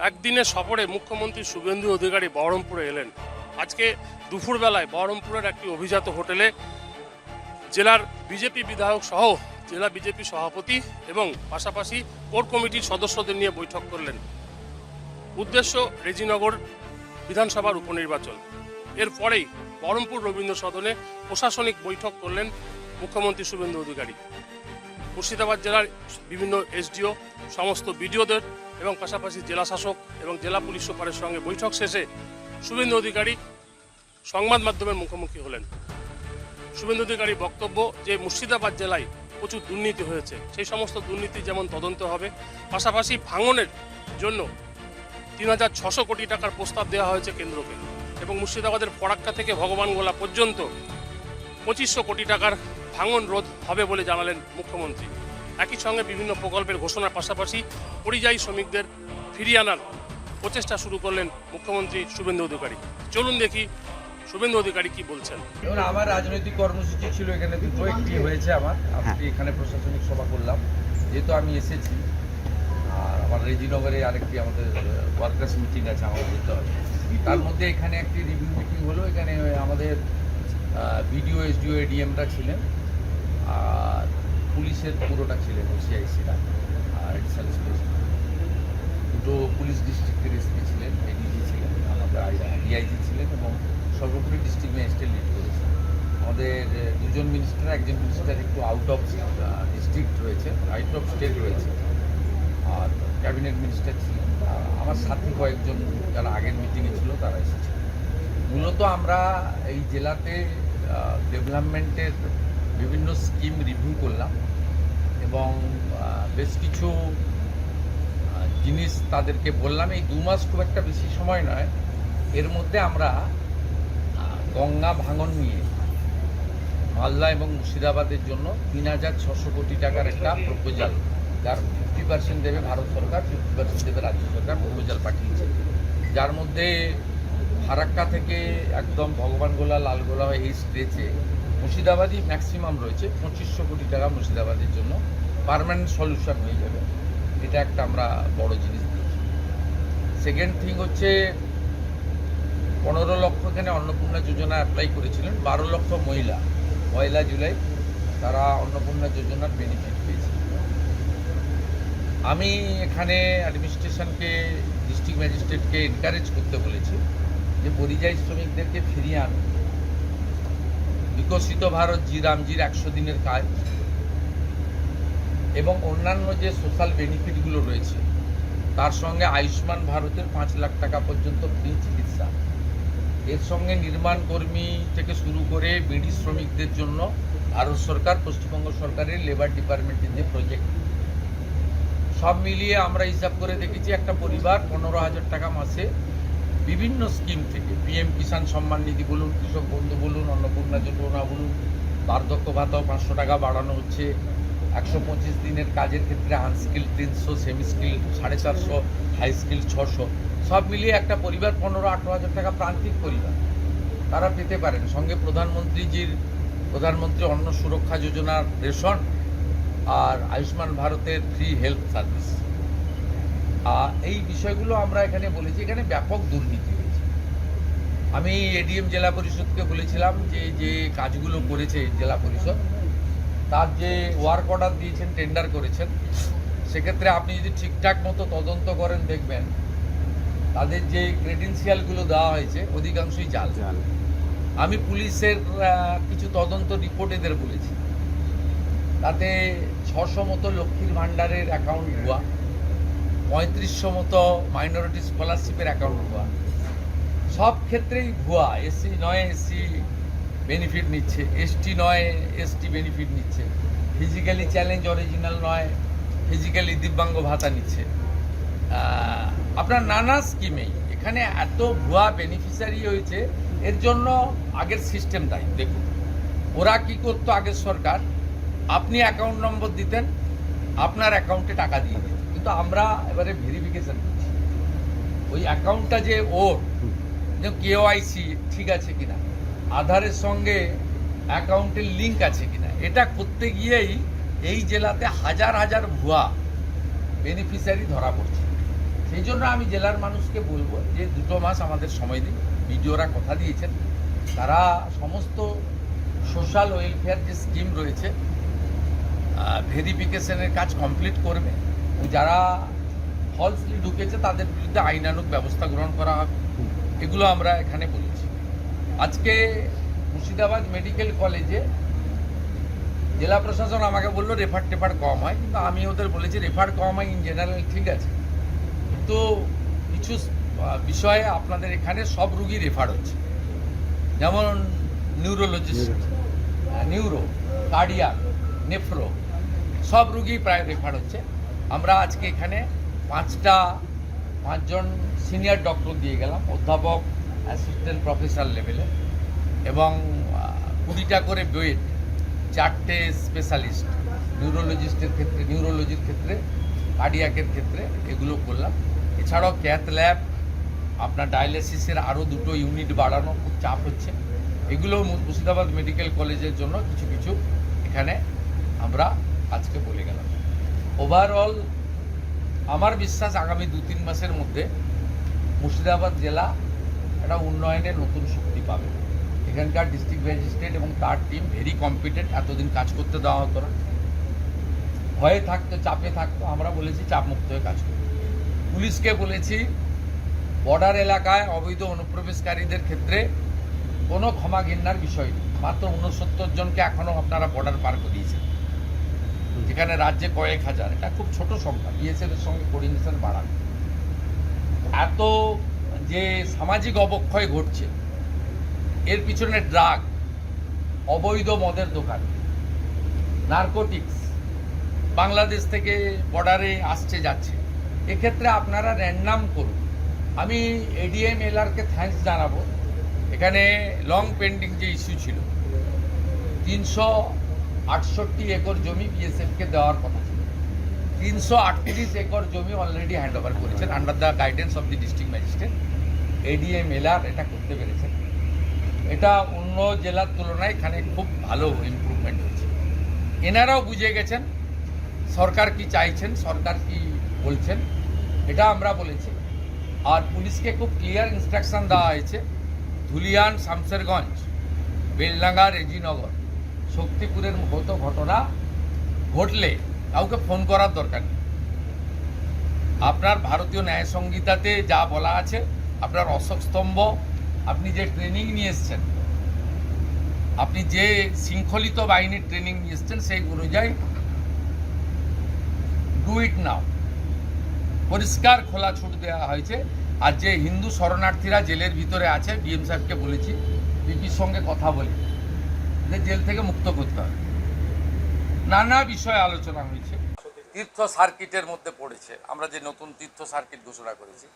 একদিনের সফরে মুখ্যমন্ত্রী শুভেন্দু অধিকারী বহরমপুরে এলেন। আজকে দুপুরবেলায় বহরমপুরের একটি অভিজাত হোটেলে জেলার বিজেপি বিধায়ক সহ জেলা বিজেপি সভাপতি এবং পাশাপাশি কোর কমিটির সদস্যদের নিয়ে বৈঠক করলেন। উদ্দেশ্য রেজিনগর বিধানসভার উপনির্বাচন। এরপরেই বহরমপুর রবীন্দ্র সদনে প্রশাসনিক বৈঠক করলেন মুখ্যমন্ত্রী শুভেন্দু অধিকারী। মুর্শিদাবাদ জেলার বিভিন্ন এসডিও, সমস্ত বিডিওদের এবং পাশাপাশি জেলা শাসক এবং জেলা পুলিশ সুপারের সঙ্গে বৈঠক শেষে শুভেন্দু অধিকারী সংবাদ মাধ্যমের মুখোমুখি হলেন। শুভেন্দু অধিকারীর বক্তব্য যে মুর্শিদাবাদ জেলায় প্রচুর দুর্নীতি হয়েছে, সেই সমস্ত দুর্নীতি যেমন তদন্ত হবে, পাশাপাশি ভাঙনের জন্য ৩,৬০০ কোটি টাকার প্রস্তাব দেওয়া হয়েছে কেন্দ্রকে এবং মুর্শিদাবাদের ফরাক্কা থেকে ভগবানগোলা পর্যন্ত ২৫০০ কোটি টাকার ভাঙন রোধ হবে বলে জানালেন মুখ্যমন্ত্রী। একই সঙ্গে বিভিন্ন প্রকল্পের ঘোষণার পাশাপাশি পরিযায়ী শ্রমিকদের ফিরিয়ে আনার প্রচেষ্টা শুরু করলেন মুখ্যমন্ত্রী শুভেন্দু অধিকারী। চলুন দেখি শুভেন্দু অধিকারী কি বলছেন। এবং আমার রাজনৈতিক কর্মসূচি ছিল এখানে দুটো, একটি হয়েছে আজকে এখানে প্রশাসনিক সভা করলাম, যেহেতু আমি এসেছি। আর আমার রেজিনগরে আরেকটি আমাদের ওয়ার্কার্স মিটিং আছে, আমার যেতে হবে। তার মধ্যে এখানে একটি রিভিউ মিটিং হলো। এখানে আমাদের বিডিও, এসডিও, এডিএমরা ছিলেন, আর পুলিশের পুরোটা ছিলেন, ওসিআইসিরা আর এডিশনাল স্পেশাল দুটো পুলিশ ডিস্ট্রিক্টের এসপি ছিলেন, এডিজি ছিলেন, আমাদের ডিআইজি ছিলেন এবং সর্বোপরি ডিস্ট্রিক্ট ম্যাজিস্ট্রেট লিড করেছেন। আমাদের দুজন মিনিস্টার, একজন মিনিস্টার একটু আউট অফ ডিস্ট্রিক্ট রয়েছে, আউট অফ স্টেট রয়েছে, আর ক্যাবিনেট মিনিস্টার ছিলেন। আমার সাথী কয়েকজন যারা আগের মিটিংয়ে ছিল তারা এসেছে। মূলত আমরা এই জেলাতে ডেভেলপমেন্টের বিভিন্ন স্কিম রিভিউ করলাম এবং বেশ কিছু জিনিস তাদেরকে বললাম। এই 2 মাস খুব একটা বেশি সময় নয়, এর মধ্যে আমরা গঙ্গা ভাঙন নিয়ে মালদা এবং মুর্শিদাবাদের জন্য ৩,৬০০ কোটি টাকার একটা প্রপোজাল, যার 50% দেবে ভারত সরকার, 50% দেবে রাজ্য সরকার, প্রপোজাল পাঠিয়েছে। যার মধ্যে ফারাক্কা থেকে একদম ভগবানগোলা, লালগোলা এই স্ট্রেচে মুর্শিদাবাদই ম্যাক্সিমাম রয়েছে। ২৫০০ কোটি টাকা মুর্শিদাবাদের জন্য পার্মানেন্ট সলিউশন হয়ে যাবে। এটা একটা আমরা বড় জিনিস দিয়েছি। সেকেন্ড থিং হচ্ছে 15 লক্ষ এখানে অন্নপূর্ণা যোজনা অ্যাপ্লাই করেছিলেন। 12 লক্ষ মহিলা 1 জুলাই তারা অন্নপূর্ণা যোজনার বেনিফিট পেয়েছে। আমি এখানে অ্যাডমিনিস্ট্রেশনকে, ডিস্ট্রিক্ট ম্যাজিস্ট্রেটকে এনকারেজ করতে বলেছি যে পরিযায়ী শ্রমিকদেরকে ফিরিয়ে আনুন। বিকশিত ভারত রামজির 100 দিনের কাজ এবং অন্যান্য যে সোশ্যাল বেনিফিটগুলো রয়েছে, তার সঙ্গে আয়ুষ্মান ভারতের 5 লাখ টাকা পর্যন্ত ফ্রি চিকিৎসা, এর সঙ্গে নির্মাণ কর্মী থেকে শুরু করে বিড়ি শ্রমিকদের জন্য ভারত সরকার, পশ্চিমবঙ্গ সরকারের লেবার ডিপার্টমেন্টের যে প্রজেক্ট, সব মিলিয়ে আমরা হিসাব করে দেখেছি একটা পরিবার 15,000 টাকা মাসে বিভিন্ন স্কিম থেকে, পিএম কিষাণ সম্মান নিধি বলুন, কৃষক বন্ধু বলুন, অন্নপূর্ণা যোজনা বলুন, বার্ধক্য ভাতাও 500 টাকা বাড়ানো হচ্ছে, 125 দিনের কাজের ক্ষেত্রে unskilled 300, semi skilled 450, high skilled 600, সব মিলিয়ে একটা পরিবার 15-18 টাকা প্রান্তিক পরিবার তারা পেতে পারেন। সঙ্গে প্রধানমন্ত্রী অন্ন সুরক্ষা যোজনার রেশন আর আয়ুষ্মান ভারতের ফ্রি হেলথ সার্ভিস। এই বিষয়গুলো আমরা এখানে বলেছি। এখানে ব্যাপক দুর্নীতি হয়েছে। আমি এডিএম জেলা পরিষদকে বলেছিলাম যে কাজগুলো করেছে জেলা পরিষদ, তার যে ওয়ার্ক অর্ডার দিয়েছেন, টেন্ডার করেছেন, সেক্ষেত্রে আপনি যদি ঠিকঠাক মতো তদন্ত করেন দেখবেন তাদের যে ক্রেডেন্সিয়ালগুলো দেওয়া হয়েছে অধিকাংশই জাল। আমি পুলিশের কিছু তদন্ত রিপোর্ট এদের বলেছি, তাতে 600 মতো লক্ষ্মীর ভাণ্ডারের অ্যাকাউন্ট ভুয়া, 3500 মতো মাইনরিটি স্কলারশিপের অ্যাকাউন্ট ভুয়া, সব ক্ষেত্রেই ভুয়া। এসসি নয় এসসি বেনিফিট নিচ্ছে, এসটি নয় এসটি বেনিফিট নিচ্ছে, ফিজিক্যালি চ্যালেঞ্জ অরিজিনাল নয় ফিজিক্যালি দিব্যাঙ্গ ভাতা নিচ্ছে। আপনার নানা স্কিমেই এখানে এত ভুয়া বেনিফিশিয়ারি হয়েছে। এর জন্য আগের সিস্টেম দায়ী। দেখুন ওরা কি করতো, আগের সরকার, আপনি অ্যাকাউন্ট নম্বর দিতেন, আপনার অ্যাকাউন্টে টাকা দিয়ে দিত, কিন্তু আমরা এবারে ভেরিফিকেশন করছি ওই অ্যাকাউন্টটা যে ওর কেওআইসি ঠিক আছে কিনা, আধারের সঙ্গে অ্যাকাউন্টের লিঙ্ক আছে কিনা, এটা করতে গিয়েই এই জেলাতে হাজার হাজার ভুয়া বেনিফিশিয়ারি ধরা পড়ছে। সেই জন্য আমি জেলার মানুষকে বলবো যে 2 মাস আমাদের সময় দিন। বিডিওরা কথা দিয়েছেন, তারা সমস্ত সোশ্যাল ওয়েলফেয়ার যে স্কিম রয়েছে ভেরিফিকেশনের কাজ কমপ্লিট করবে। যারা ফলসলি ঢুকেছে তাদের বিরুদ্ধে আইনানুগ ব্যবস্থা গ্রহণ করা হবে, এগুলো আমরা এখানে বলেছি। আজকে মুর্শিদাবাদ মেডিকেল কলেজে জেলা প্রশাসন আমাকে বললো রেফার কম হয়, কিন্তু আমি ওদের বলেছি রেফার কম হয় ইন জেনারেল ঠিক আছে, কিন্তু কিছু বিষয়ে আপনাদের এখানে সব রুগী রেফার হচ্ছে, যেমন নিউরোলজিস্ট, নিউরো, কার্ডিয়াক, নেফ্রো, সব রুগী প্রায় রেফার হচ্ছে। আমরা আজকে এখানে 5জন সিনিয়র ডক্টর দিয়ে গেলাম, অধ্যাপক, অ্যাসিস্ট্যান্ট প্রফেসর লেভেলে, এবং 20টা করে বেড, 4টে স্পেশালিস্ট, নিউরোলজিস্টের ক্ষেত্রে, নিউরোলজির ক্ষেত্রে, কার্ডিয়াকের ক্ষেত্রে, এগুলো করলাম। এছাড়াও ক্যাথ ল্যাব, আপনার ডায়ালিসিসের আরও 2টো ইউনিট বাড়ানো, খুব চাপ হচ্ছে। এগুলো মুর্শিদাবাদ মেডিকেল কলেজের জন্য কিছু কিছু এখানে আমরা আজকে বলে গেলাম। ওভারঅল আমার বিশ্বাস আগামী 2-3 মাসের মধ্যে মুর্শিদাবাদ জেলা একটা উন্নয়নের নতুন শক্তি পাবে। এখানকার ডিস্ট্রিক্ট ম্যাজিস্ট্রেট এবং তার টিম ভেরি কম্পিটেন্ট, এতদিন কাজ করতে দেওয়া হতো না, ভয়ে থাকতো, চাপে থাকতো। আমরা বলেছি চাপমুক্ত হয়ে কাজ করব। পুলিশকে বলেছি বর্ডার এলাকায় অবৈধ অনুপ্রবেশকারীদের ক্ষেত্রে কোনো ক্ষমা ঘেন্নার বিষয় নেই। মাত্র 69 জনকে এখনও আপনারা বর্ডার পার করিয়েছেন, যেখানে রাজ্যে কয়েক হাজার, এটা খুব ছোট সংখ্যা। বিএসএফ এর সঙ্গে কোঅর্ডিনেশন বাড়ান। এত যে সামাজিক অবক্ষয় ঘটছে, এর পিছনে ড্রাগ, অবৈধ মদের দোকান, নার্কোটিক্স বাংলাদেশ থেকে বর্ডারে আসছে যাচ্ছে, এক্ষেত্রে আপনারা র্যান্ডাম করুন। আমি এডিএম এলআরকে থ্যাঙ্কস জানাবো। এখানে লং পেন্ডিং যে ইস্যু ছিল, 368 একর জমি বিএসএফকে দেওয়ার কথা ছিল, 338 একর জমি অলরেডি হ্যান্ড ওভার করেছেন under the guidance of the district magistrate. ADM LR এটা করতে পেরেছেন। এটা অন্য জেলার তুলনায় এখানে খুব ভালো ইমপ্রুভমেন্ট হয়েছে। এনারাও বুঝে গেছেন সরকার কি চাইছেন, সরকার কি বলছেন, এটা আমরা বলেছি। আর পুলিশকে খুব ক্লিয়ার ইনস্ট্রাকশন দেওয়া হয়েছে, ধুলিয়ান, শামসেরগঞ্জ, বেলডাঙ্গা, রেজিনগর, শক্তিপুরের মতো ঘটনা ঘটলে কাউকে ফোন করার দরকার নেই। আপনার ভারতীয় ন্যায় সংহিতাতে যা বলা আছে, আপনার অশোক স্তম্ভ, আপনি যে ট্রেনিং নিয়ে এসছেন, আপনি যে শৃঙ্খলিত বাহিনীর ট্রেনিং নিয়ে এসছেন, সেই অনুযায়ী ডু ইট নাও। পরিষ্কার খোলা ছুট দেওয়া হয়েছে। আর যে হিন্দু শরণার্থীরা জেলের ভিতরে আছে, ডিএম সাহেবকে বলেছি পিপির সঙ্গে কথা বলে জেল থেকে মুক্ত করতে হবে। নানা বিষয়ে আলোচনা হয়েছে। তীর্থ সার্কিটের মধ্যে পড়েছে, আমরা যে নতুন তীর্থ সার্কিট ঘোষণা করেছি,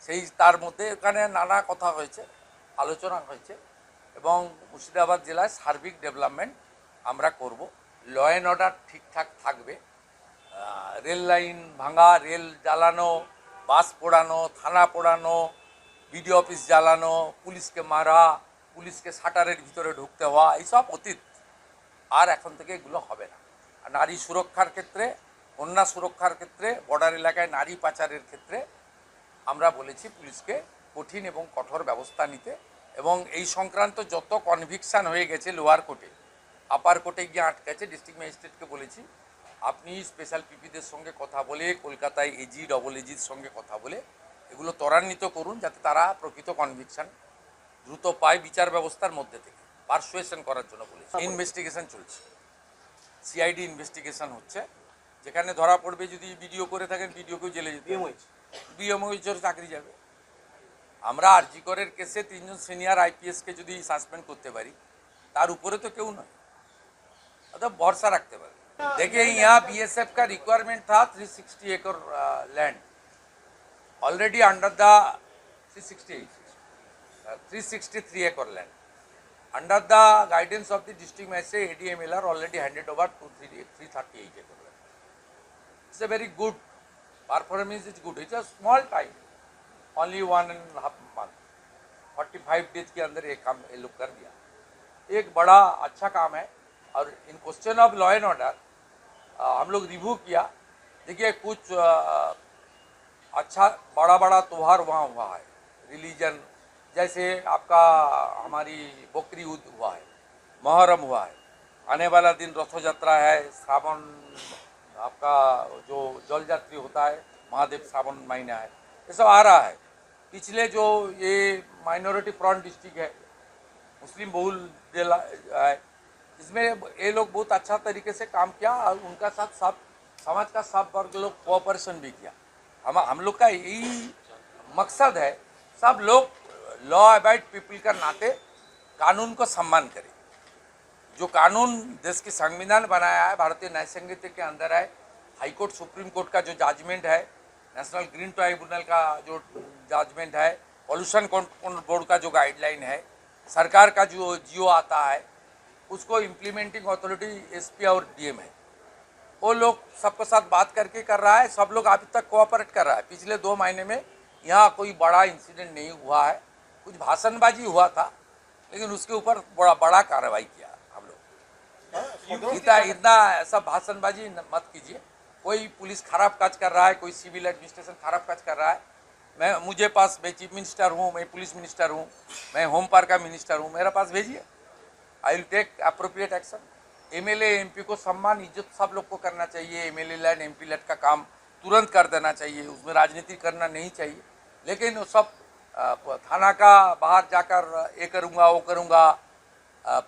সেই তার মধ্যে এখানে নানা কথা হয়েছে, আলোচনা হয়েছে। এবং মুর্শিদাবাদ জেলায় সার্বিক ডেভেলপমেন্ট আমরা করব। ল অ্যান্ড অর্ডার ঠিকঠাক থাকবে। রেল লাইন ভাঙা, রেল জ্বালানো, বাস পোড়ানো, থানা পোড়ানো, বিডিও অফিস জ্বালানো, পুলিশকে মারা, পুলিশকে শাটারের ভিতরে ঢুকতে হওয়া, এইসব অতীত। আর এখন থেকে এগুলো হবে না। আর নারী সুরক্ষার ক্ষেত্রে, কন্যা সুরক্ষার ক্ষেত্রে, বর্ডার এলাকায় নারী পাচারের ক্ষেত্রে আমরা বলেছি পুলিশকে কঠিন এবং কঠোর ব্যবস্থা নিতে। এবং এই সংক্রান্ত যত কনভিকশান হয়ে গেছে লোয়ার কোর্টে, আপার কোর্টে গিয়ে আটকেছে, ডিস্ট্রিক্ট ম্যাজিস্ট্রেটকে বলেছি আপনি স্পেশাল পিপিদের সঙ্গে কথা বলে, কলকাতায় এজি, ডবল এজির সঙ্গে কথা বলে এগুলো ত্বরান্বিত করুন, যাতে তারা প্রকৃত কনভিকশান দ্রুত পায় বিচার ব্যবস্থার মধ্যে থেকে। পারসুয়েশন করার জন্য বলেছি। ইনভেস্টিগেশন চলছে, সিআইডি ইনভেস্টিগেশন হচ্ছে। যেখানে ধরা পড়বে, যদি ভিডিও করে থাকেন, ভিডিওকেও জেলে যেতে বিএমওইচের চাকরি যাবে। আমরা আরজি করের কেসে 3জন সিনিয়র আইপিএসকে যদি সাসপেন্ড করতে পারি, তার উপরে তো কেউ নয়, অর্থাৎ ভরসা রাখতে পারে। देखिए यहाँ बीएसएफ का रिक्वायरमेंट था 360 एकड़ लैंड, ऑलरेडी अंडर द 363 एकड़ land under the guidance of the district magistrate ADMLR already handed over to 338 एकड़ land. It's a very good performance, is good. It's a small time, only 1.5 month, 45 days के अंदर ये काम ये लोग कर दिया। एक बड़ा अच्छा काम है। और in question of law and order हम लोग रिव्यू किया। देखिए कुछ अच्छा बड़ा बड़ा त्योहार वहाँ हुआ है, रिलीजन जैसे आपका हमारी बकरी ईद हुआ है, मुहर्रम हुआ है, आने वाला दिन रथ यात्रा है, श्रावण आपका जो जल यात्री होता है, महादेव श्रावण महीना है, ये सब आ रहा है। पिछले जो ये माइनॉरिटी प्रॉन डिस्ट्रिक्ट है, मुस्लिम बहुल जिला है, इसमें ये लोग बहुत अच्छा तरीके से काम किया और उनका साथ सब समाज का सब वर्ग लोग कोऑपरेशन भी किया। हम लोग का यही मकसद है, सब लोग लॉ अबाइड पीपल का नाते कानून को सम्मान करें। जो कानून देश की संविधान बनाया है, भारतीय न्याय संहिता के अंदर है, हाईकोर्ट सुप्रीम कोर्ट का जो जजमेंट है, नेशनल ग्रीन ट्राइब्यूनल का जो जजमेंट है, पॉल्यूशन कंट्रोल बोर्ड का जो गाइडलाइन है, सरकार का जो जियो आता है, उसको इम्प्लीमेंटिंग अथॉरिटी एसपी और डीएम है, वो लोग सबके साथ बात करके कर रहा है। सब लोग अभी तक कोऑपरेट कर रहा है। पिछले 2 महीने में यहाँ कोई बड़ा इंसिडेंट नहीं हुआ है, कुछ भाषणबाजी हुआ था, लेकिन उसके ऊपर बड़ा कार्रवाई किया हम लोग। इतना सब भाषणबाजी मत कीजिए। कोई पुलिस खराब काज कर रहा है, कोई सिविल एडमिनिस्ट्रेशन खराब काज कर रहा है, मैं चीफ मिनिस्टर हूँ, मैं पुलिस मिनिस्टर हूँ, मैं होम पावर का मिनिस्टर हूँ, मेरे पास भेजिए, I will take appropriate action. MLA MP को सम्मान इज्जत सब लोग को करना चाहिए। एमएलए लैंड एमपी लैंड का काम तुरंत कर देना चाहिए, उसमें राजनीति करना नहीं चाहिए। लेकिन सब थाना का बाहर जाकर ये करूँगा वो करूँगा,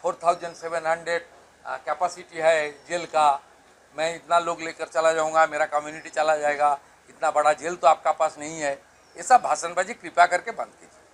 4700 कैपेसिटी है जेल का, मैं इतना लोग लेकर चला जाऊँगा, मेरा कम्युनिटी चला जाएगा, इतना बड़ा जेल तो आपका पास नहीं है, ये सब भाषणबाजी कृपया करके बंद कीजिए।